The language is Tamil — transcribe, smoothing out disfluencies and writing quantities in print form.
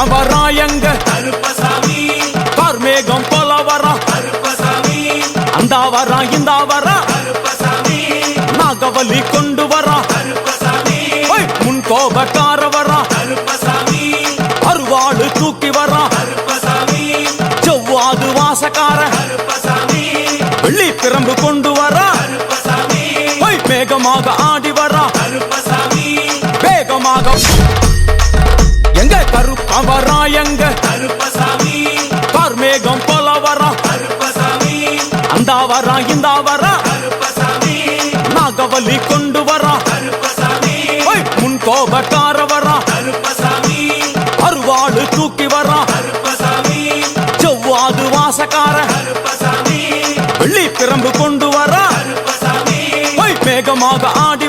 கருப்பன் வரா எங்க கருப்பசாமி கார்மேகம் போல வரா கருப்பசாமி அந்தா வரா இந்தா வரா கருப்பசாமி நாகவலி கொண்டு வரா கருப்பசாமி முன் கோபக்கார வரா கருப்பசாமி அருவாடு தூக்கி வரா கருப்பசாமி செவ்வாது வாசக்கார கருப்பசாமி வெள்ளி பிரம்பு கொண்டு வரா கருப்பசாமி வேகமாக ஆடி வரா கருப்பசாமி வேகமாக எங்க கருப்பன் வரா எங்க கருப்பசாமி கார்மேகம் போல வரா கருப்பசாமி அந்தா வரா இந்தா வரா கருப்பசாமி நாகவலி கொண்டு வரா கருப்பசாமி முன் கோபக்கார வரா கருப்பசாமி அருவாடு தூக்கி வரா கருப்பசாமி செவ்வாது வாசக்கார கருப்பசாமி வெள்ளி பிரம்பு கொண்டு வரா கருப்பசாமி வேகமாக ஆடி